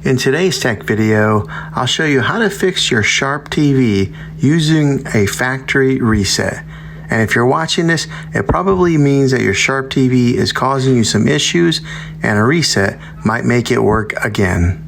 In today's tech video, I'll show you how to fix your Sharp TV using a factory reset. And if you're watching this, it probably means that your Sharp TV is causing you some issues and a reset might make it work again.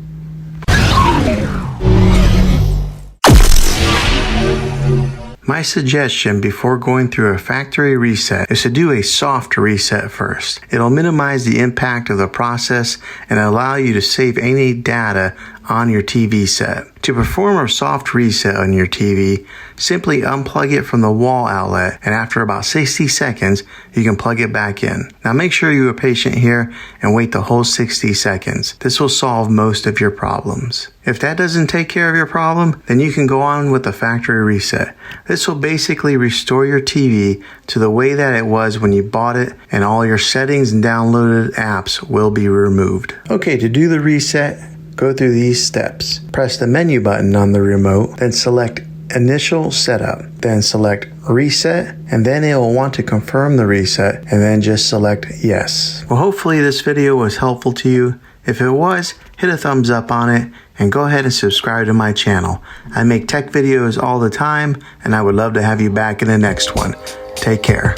My suggestion before going through a factory reset is to do a soft reset first. It'll minimize the impact of the process and allow you to save any data on your TV set. To perform a soft reset on your TV, simply unplug it from the wall outlet, and after about 60 seconds, you can plug it back in. Now make sure you are patient here and wait the whole 60 seconds. This will solve most of your problems. If that doesn't take care of your problem, then you can go on with the factory reset. This will basically restore your TV to the way that it was when you bought it, and all your settings and downloaded apps will be removed. Okay, to do the reset, go through these steps. Press the menu button on the remote, then select Initial Setup, then select Reset, and then it will want to confirm the reset, and then just select Yes. Well, hopefully this video was helpful to you. If it was, hit a thumbs up on it, and go ahead and subscribe to my channel. I make tech videos all the time, and I would love to have you back in the next one. Take care.